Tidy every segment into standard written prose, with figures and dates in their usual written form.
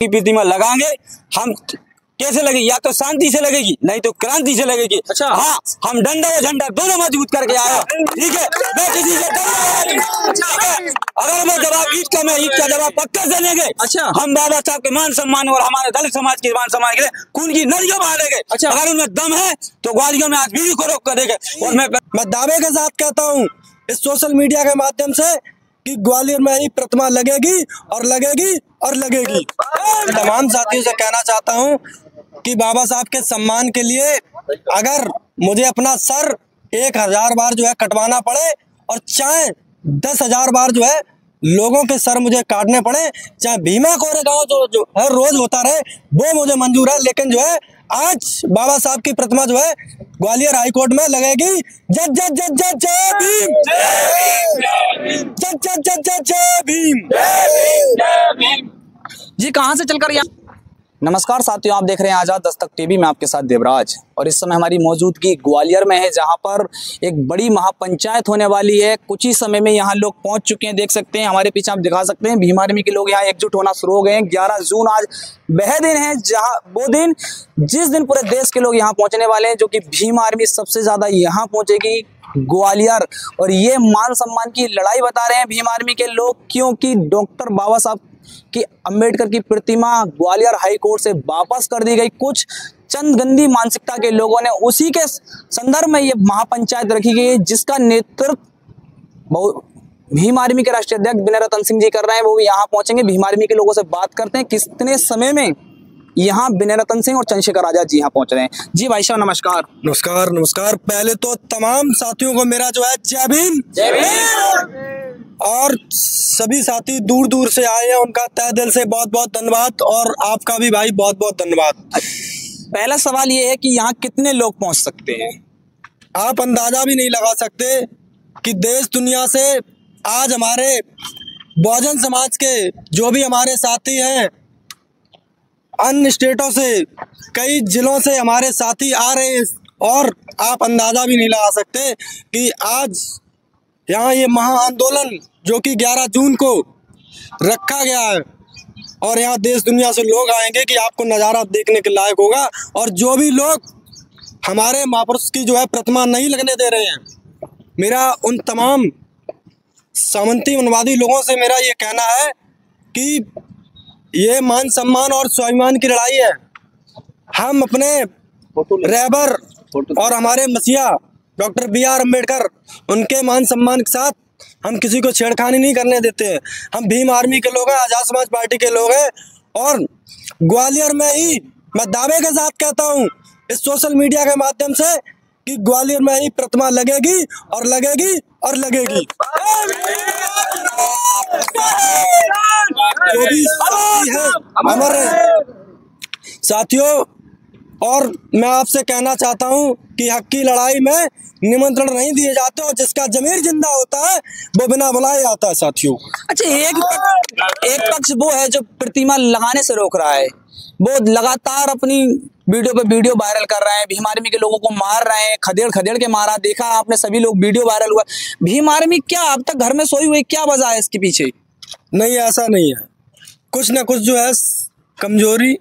की प्रतिमा लगाएंगे हम। कैसे लगेगी? या तो शांति से लगेगी, नहीं तो क्रांति से लगेगी। अच्छा। हाँ, हम डंडा या झंडा दोनों मजबूत करके आए। ठीक है, मैं किसी से ठीक है, अगर मैं जवाब ईद का, मैं ईद का जवाब पक्का से देंगे। अच्छा। हम बाबा साहब के मान सम्मान और हमारे दलित समाज के मान सम्मान के लिए खून की नदियां बहा देंगे। अच्छा। अगर उनमें दम है तो ग्वालियर में आज बीवी को रोक कर देंगे। और मैं दावे के साथ कहता हूँ इस सोशल मीडिया के माध्यम से कि ग्वालियर में ही प्रतिमा लगेगी और लगेगी और लगेगी। तमाम साथियों से कहना चाहता हूँ कि बाबा साहब के सम्मान के लिए अगर मुझे अपना सर 1000 बार जो है कटवाना पड़े और चाहे 10,000 बार जो है लोगों के सर मुझे काटने पड़े, चाहे भीमा कोरेगांव जो हर रोज होता रहे, वो मुझे मंजूर है। लेकिन जो है आज बाबा साहब की प्रतिमा जो है ग्वालियर हाईकोर्ट में लगेगी। जय जय जय जय जय भीम, जय जय जय जय जय भीम। जी कहाँ से चलकर यहाँ? नमस्कार साथियों, आप देख रहे हैं आजाद दस्तक टीवी में आपके साथ देवराज। और इस समय हमारी मौजूदगी ग्वालियर में है, जहां पर एक बड़ी महापंचायत होने वाली है। कुछ ही समय में यहां लोग पहुंच चुके हैं, देख सकते हैं हमारे पीछे, आप दिखा सकते हैं भीम आर्मी के लोग यहां एकजुट होना शुरू हो गए हैं। 11 जून आज वह दिन है जहां वो दिन जिस दिन पूरे देश के लोग यहाँ पहुंचने वाले हैं, जो कि भीम आर्मी सबसे ज्यादा यहाँ पहुंचेगी ग्वालियर। और ये मान सम्मान की लड़ाई बता रहे हैं भीम आर्मी के लोग, क्योंकि डॉक्टर बाबा साहब कि अंबेडकर की प्रतिमा ग्वालियर हाई कोर्ट से वापस कर दी गई। कुछ चंद गंदी मानसिकता के लोगों ने उसी के संदर्भ में ये महापंचायत रखी गई है, जिसका नेतृत्व भीम आर्मी के राष्ट्रीय अध्यक्ष विनय रतन सिंह जी कर रहे हैं। वो यहाँ पहुंचेंगे, भीम आर्मी के लोगों से बात करते हैं कितने समय में यहाँ विनय रतन सिंह और चंद्रशेखर आजाद जी यहाँ पहुंच रहे हैं। जी भाई साहब नमस्कार। नमस्कार नमस्कार। पहले तो तमाम साथियों को मेरा जो है जय भीम, जय भीम। और सभी साथी दूर दूर से आए हैं, उनका तहे दिल से बहुत बहुत धन्यवाद। और आपका भी भाई बहुत बहुत धन्यवाद। पहला सवाल ये है कि यहाँ कितने लोग पहुंच सकते हैं? आप अंदाजा भी नहीं लगा सकते कि देश दुनिया से आज हमारे बहुजन समाज के जो भी हमारे साथी हैं, अन्य स्टेटों से, कई जिलों से हमारे साथी आ रहे हैं। और आप अंदाजा भी नहीं लगा सकते कि आज यहाँ ये महा आंदोलन जो कि 11 जून को रखा गया है, और यहाँ देश दुनिया से लोग आएंगे कि आपको नज़ारा देखने के लायक होगा। और जो भी लोग हमारे महापुरुष की जो है प्रतिमा नहीं लगने दे रहे हैं, मेरा उन तमाम सामंती मनवादी लोगों से मेरा ये कहना है कि ये मान सम्मान और स्वाभिमान की लड़ाई है। हम अपने रहबर और हमारे मसीहा डॉक्टर BR अम्बेडकर, उनके मान सम्मान के साथ हम किसी को छेड़खानी नहीं करने देते हैं। हम भीम आर्मी के लोग हैं, आजाद समाज पार्टी के लोग हैं। और ग्वालियर में ही मैं दावे के साथ कहता हूँ इस सोशल मीडिया के माध्यम से कि ग्वालियर में ही प्रतिमा लगेगी और लगेगी और लगेगी। जो भी साथी है हमारे साथियों, और मैं आपसे कहना चाहता हूं कि हक की लड़ाई में निमंत्रण नहीं दिए जाते, और जिसका जमीर जिंदा होता है वो बिना बुलाए आता है साथियों। अच्छा, एक पक्ष वो है जो प्रतिमा लगाने से रोक रहा है, वो लगातार अपनी वीडियो पे वीडियो वायरल कर रहे हैं, भीम आर्मी के लोगों को मार रहे हैं, खदेड़ के मारा, देखा आपने सभी लोग, वीडियो वायरल हुआ। भीम आर्मी क्या अब तक घर में सोई हुई, क्या वजह है इसके पीछे? नहीं, ऐसा नहीं है। कुछ ना कुछ जो है कमजोरी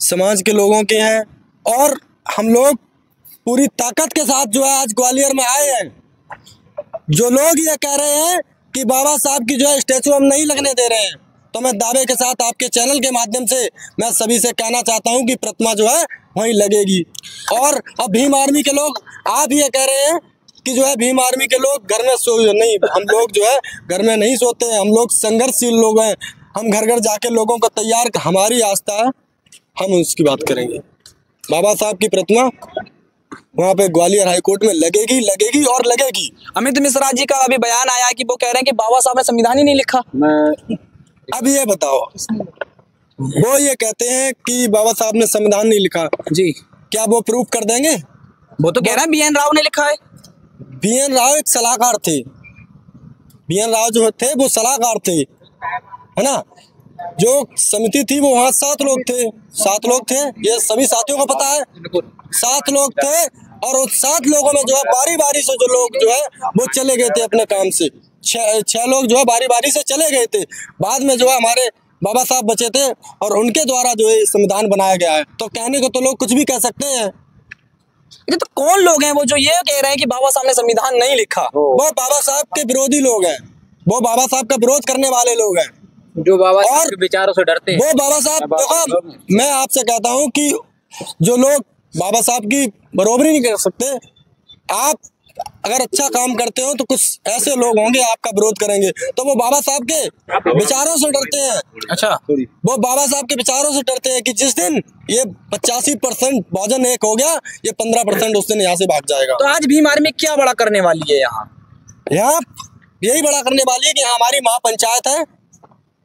समाज के लोगों के हैं, और हम लोग पूरी ताकत के साथ जो है आज ग्वालियर में आए हैं। जो लोग ये कह रहे हैं कि बाबा साहब की जो है स्टैचू हम नहीं लगने दे रहे हैं, तो मैं दावे के साथ आपके चैनल के माध्यम से मैं सभी से कहना चाहता हूं कि प्रतिमा जो है वहीं लगेगी। और अब भीम आर्मी के लोग आप ये कह रहे हैं कि जो है भीम आर्मी के लोग घर में नहीं, हम लोग जो है घर में नहीं सोते हैं। हम लोग संघर्षशील लोग हैं। हम घर घर जाके लोगों को तैयार, हमारी आस्था है, हम उसकी बात करेंगे। बाबा साहब की प्रतिमा वहाँ पे ग्वालियर हाईकोर्ट में लगेगी, लगेगी और लगेगी। अमित मिश्रा जी का अभी बयान आया कि वो कह रहे हैं कि बाबा साहब ने संविधान ही नहीं लिखा। अब ये बताओ, वो ये कहते हैं कि बाबा साहब ने संविधान नहीं लिखा जी, क्या वो प्रूफ कर देंगे? वो तो कह रहे हैं BN राव ने लिखा है। BN राव एक सलाहकार थे। BN राव जो थे वो सलाहकार थे, है ना। जो समिति थी वो वहाँ 7 लोग थे, 7 लोग थे, ये सभी साथियों को पता है। 7 लोग थे, और उस 7 लोगों में जो है बारी बारी से जो लोग जो है वो चले गए थे अपने काम से। 6 लोग जो है बारी बारी से चले गए थे। बाद में जो है हमारे बाबा साहब बचे थे और उनके द्वारा जो है संविधान बनाया गया है। तो कहने को तो लोग कुछ भी कह सकते हैं। ये तो कौन लोग हैं वो जो ये कह रहे हैं कि बाबा साहब ने संविधान नहीं लिखा? वो बाबा साहब के विरोधी लोग हैं, वो बाबा साहब का विरोध करने वाले लोग हैं, जो बाबा साहब के विचारों से डरते हैं। वो बाबा साहब, देखो मैं आपसे कहता हूँ कि जो लोग बाबा साहब की बराबरी नहीं कर सकते, आप अगर अच्छा काम करते हो तो कुछ ऐसे लोग होंगे आपका विरोध करेंगे, तो वो बाबा साहब के विचारों से डरते हैं। अच्छा, वो बाबा साहब के विचारों से डरते हैं कि जिस दिन ये 85% बहुजन एक हो गया, ये 15% उस दिन यहाँ से भाग जाएगा। तो आज भीम आर्मी क्या बड़ा करने वाली है? यहाँ यही बड़ा करने वाली है कि हमारी महापंचायत है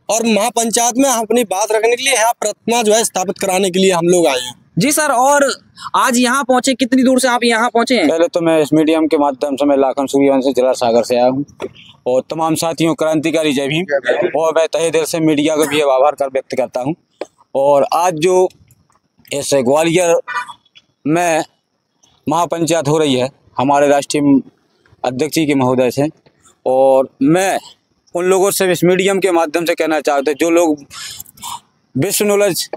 और महापंचायत में हम अपनी बात रखने के लिए यहाँ प्रतिमा जो है स्थापित कराने के लिए हम लोग आए हैं। जी सर, और आज यहाँ पहुँचे, कितनी दूर से आप यहाँ पहुँचे हैं? पहले तो मैं इस मीडियम के माध्यम से मैं लाखन सूर्यवंशी जिला सागर से आया हूँ और तमाम साथियों क्रांतिकारी जय भीम, और मैं तहे दिल से मीडिया को भी आभार कर व्यक्त करता हूँ। और आज जो इस ग्वालियर में महापंचायत हो रही है हमारे राष्ट्रीय अध्यक्ष जी के महोदय से, और मैं उन लोगों से इस मीडियम के माध्यम से कहना चाहते हैं जो लोग विश्व knowledge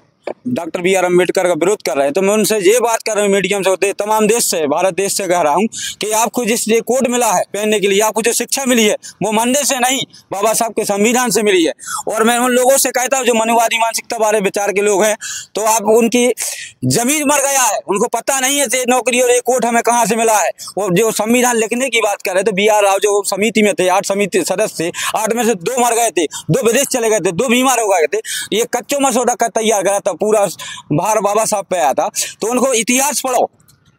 doctor B R Ambedkar का विरोध कर रहे हैं, तो मैं उनसे ये बात कर रहा हूँ मीडियम से, तमाम देश से, भारत देश से कह रहा हूँ कि आपको जिस ये कोड मिला है पहनने के लिए, आपको जो शिक्षा मिली है वो मंदिर से नहीं, बाबा साहब के संविधान से मिली है। और मैं उन लोगों से कहता हूँ जो मनुवादी मानसिकता वाले विचार के लोग हैं, तो आप उनकी जमीन मर गया है, उनको पता नहीं है नौकरी और ये कोड हमें कहाँ से मिला है। और जो संविधान लिखने की बात कर रहे थे, बी आर राव जो समिति में थे, 8 समिति सदस्य थे, 8 में से 2 मर गए थे, 2 विदेश चले गए थे, 2 बीमार हो गए थे। ये कच्चो मसौदा का तैयार करा था, पूरा भार बाबा साहब पे आया था। तो उनको इतिहास पढ़ो,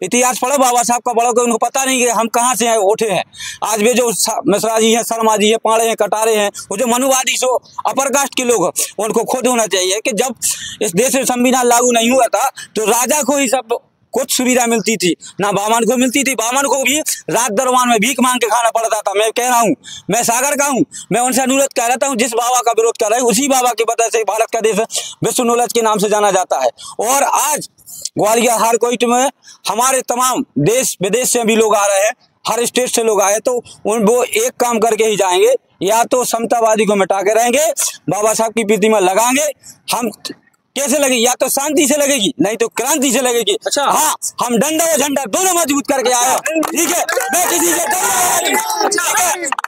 इतिहास पढ़ो, बाबा साहब का पढ़ो, कि उनको पता नहीं कि हम कहाँ से उठे हैं। आज वे जो मिश्रा जी हैं, शर्मा जी हैं, पाड़े हैं, कटारे हैं, वो जो मनुवादी सो अपर कास्ट के लोग, उनको खुद होना चाहिए कि जब इस देश में संविधान लागू नहीं हुआ था तो राजा को ही सब कुछ सुविधा मिलती थी, ना बामन को मिलती थी। बामन को भी रात दरबार में भीख मांग के खाना पड़ता था। मैं कह रहा हूँ, मैं सागर का हूँ, मैं उनसे अनुरोध कर रहा हूँ, जिस बाबा का विरोध कर रहे हैं उसी बाबा की वजह से भारत का देश विश्व नॉलेज के नाम से जाना जाता है। और आज ग्वालियर हारकोट में हमारे तमाम देश विदेश से भी लोग आ रहे हैं, हर स्टेट से लोग आए, तो वो एक काम करके ही जाएंगे, या तो समतावादी को मिटा के रहेंगे, बाबा साहब की प्रतिमा लगाएंगे। हम कैसे लगेगी? या तो शांति से लगेगी, नहीं तो क्रांति से लगेगी। अच्छा, हाँ, हम डंडा और झंडा दोनों मजबूत करके आए, ठीक है। मैं किसी से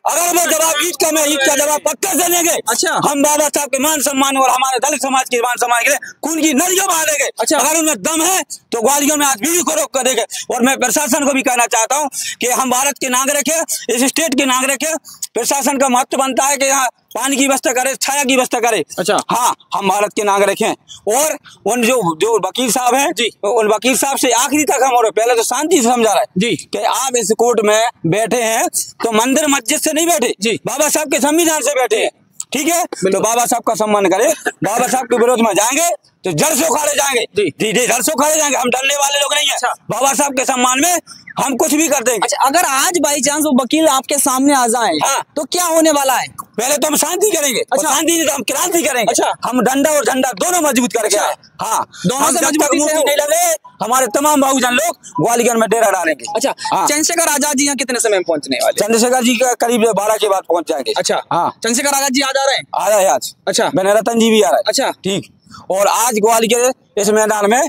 अगर वो जवाब ईद का जवाब पक्का से लेंगे। अच्छा, हम बाबा साहब के मान सम्मान और हमारे दलित समाज के मान सम्मान के लिए खून की नदियों बहा देंगे। अच्छा, अगर उनमें दम है तो ग्वालियर में आज भी को रोक कर देंगे। और मैं प्रशासन को भी कहना चाहता हूँ कि हम भारत के नागरिक है, इस स्टेट के नागरिक है, प्रशासन का महत्व बनता है कि यहाँ पानी की व्यवस्था करे, छाया की व्यवस्था करे। अच्छा, हाँ, हम भारत के नागरिक हैं। और उन जो वकील साहब हैं जी, उन वकील साहब से आखिरी तक हम, और पहले तो शांति से समझा रहे हैं जी कि आप इस कोर्ट में बैठे हैं तो मंदिर मस्जिद से नहीं बैठे जी, बाबा साहब के संविधान से बैठे हैं, ठीक है। तो बाबा साहब का सम्मान करें, बाबा साहब के विरोध में जाएंगे तो जड़ से उखाड़े जाएंगे जी, जड़ से उखाड़े जाएंगे। हम डरने वाले लोग नहीं है। अच्छा, बाबा साहब के सम्मान में हम कुछ भी कर देंगे। अच्छा, अगर आज बाई चांस वो वकील आपके सामने आ जाए, हाँ, तो क्या होने वाला है? पहले तो हम शांति करेंगे। अच्छा, शांति नहीं तो हम क्रांति करेंगे। अच्छा, हम डंडा और झंडा दोनों मजबूत करके आए। हाँ, दोनों से मजबूती से नहीं लगे, हमारे तमाम बहुजन लोग ग्वालियर में डेरा डालेंगे। अच्छा, हाँ। चंद्रशेखर आजाद जी यहाँ कितने समय में पहुंचने वाले? चंद्रशेखर जी का करीब 12 के बाद पहुंच जाएंगे। अच्छा, हाँ, चंद्रशेखर आजाद जी आ जा रहे हैं? आ रहे हैं आज। अच्छा, मैंने रतन जी भी आ रहा है। अच्छा, ठीक। और आज ग्वालियर इस मैदान में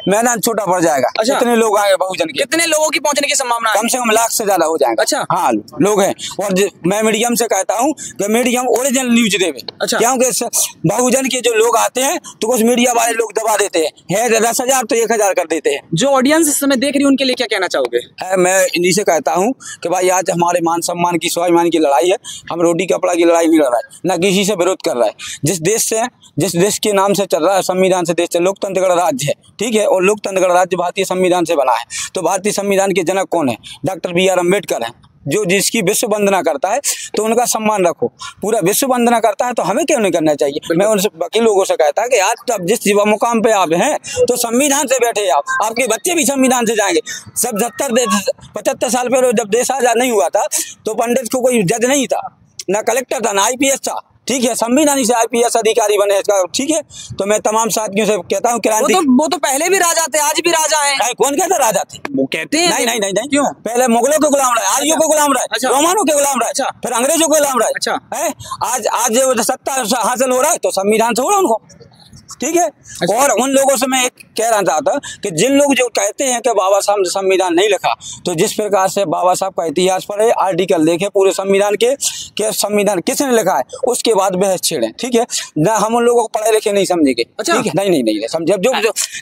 मैदान छोटा पड़ जाएगा। अच्छा, कितने लोग आए बहुजन के? कितने लोगों की पहुंचने की संभावना है? कम से कम लाख से ज्यादा हो जाएगा। अच्छा, हाँ, लोग हैं। और मैं मीडियम से कहता हूँ कि मीडियम ओरिजिनल न्यूज देवे। अच्छा, क्योंकि बहुजन के जो लोग आते हैं तो कुछ मीडिया वाले लोग दबा देते हैं, 10,000 तो 1,000 कर देते हैं। जो ऑडियंस इस समय देख रही है उनके लिए क्या कहना चाहोगे? मैं इन्हीं से कहता हूँ कि भाई आज हमारे मान सम्मान की, स्वाभिमान की लड़ाई है, हम रोटी कपड़ा की लड़ाई नहीं लड़ रहा है, न किसी से विरोध कर रहा है। जिस देश के नाम से चल रहा है, संविधान से देश चल, लोकतंत्र का राज्य है, ठीक है। और लोकतंत्र का राज्य भारतीय संविधान से बना है। तो भारतीय संविधान के जनक कौन है? डॉक्टर बी आर अम्बेडकर हैं, जो जिसकी विश्व वंदना करता है, तो उनका सम्मान रखो। पूरा विश्व वंदना करता है तो हमें क्यों नहीं करना चाहिए? मैं उनसे बाकी लोगों से कहता है कि आज तब जिस मुकाम पे आप हैं तो संविधान से बैठे आप, आपके बच्चे भी संविधान से जाएंगे। सब 75 साल पहले जब देश आजाद नहीं हुआ था तो पंडित को कोई जज नहीं था, ना कलेक्टर था, ना IPS था, ठीक है, संविधानी से IPS अधिकारी बने, ठीक है। तो मैं तमाम साथियों से कहता हूँ क्रांति, वो तो पहले भी राजा थे, आज भी राजा हैं। कौन कहता राजा थे? वो कहते हैं। नहीं नहीं नहीं नहीं, क्यों? पहले मुगलों के गुलाम रहे, आर्यों के गुलाम रहे, अच्छा। रोमानों के गुलाम रहे, अच्छा। फिर अंग्रेजों के गुलाम रहे, अच्छा। है। आज जो सत्ता हासिल हो रहा है तो संविधान से हो रहा है उनको, ठीक है। अच्छा। और उन लोगों से मैं एक कह रहा था कि जिन लोग जो कहते हैं कि बाबा साहब ने संविधान नहीं लिखा, तो जिस प्रकार से बाबा साहब का इतिहास पढ़े, आर्टिकल देखे पूरे संविधान के संविधान किसने लिखा है, उसके बाद बहस छेड़े, ठीक है ना। हम उन लोगों को पढ़े लिखे नहीं समझेंगे, ठीक है। नहीं नहीं नहीं समझे।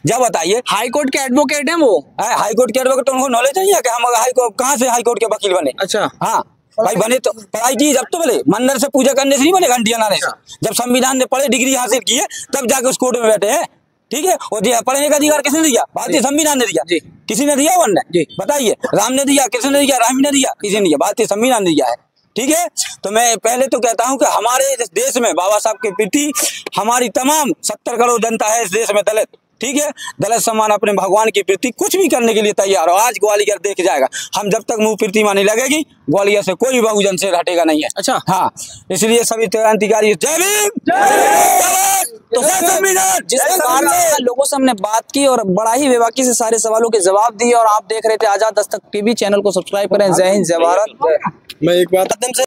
जब बताइए, हाई कोर्ट के एडवोकेट हैं वो, हाई कोर्ट के एडवोकेट, उनको नॉलेज नहीं है कि हम हाई कोर्ट कहाँ से हाई कोर्ट के वकील बने? अच्छा। हाँ भाई, बने तो पढ़ाई की जब तो बोले, मंदिर से पूजा करने से नहीं बने, घंटियां लाने से। जब संविधान ने पढ़े, डिग्री हासिल की है, तब जाके उस कोर्ट में बैठे हैं, ठीक है। और पढ़ने का अधिकार किसने दिया? भारतीय संविधान ने दिया। किसी ने दिया? वन ने? बताइए, राम ने दिया? किसने दिया? राम ने दिया? किसी ने दिया? भारतीय संविधान ने दिया है, ठीक है। तो मैं पहले तो कहता हूं कि हमारे देश में बाबा साहब के प्रति हमारी तमाम 70 करोड़ जनता है इस देश में, दलित, ठीक है। दलित सम्मान अपने भगवान के प्रति कुछ भी करने के लिए तैयार हो। आज ग्वालियर देख जाएगा, हम जब तक मुंह प्रतिमा नहीं लगेगी, ग्वालियर से कोई बहुजन से हटेगा नहीं है। अच्छा। हाँ, इसलिए सभी क्रांतिकारी जय भीम, तो जिस प्रकार से लोगों से हमने बात की और बड़ा ही बेबाकी से सारे सवालों के जवाब दिए, और आप देख रहे थे आजाद दस्तक TV, चैनल को सब्सक्राइब करें। जय हिंद, जय भारत। मैं एक बात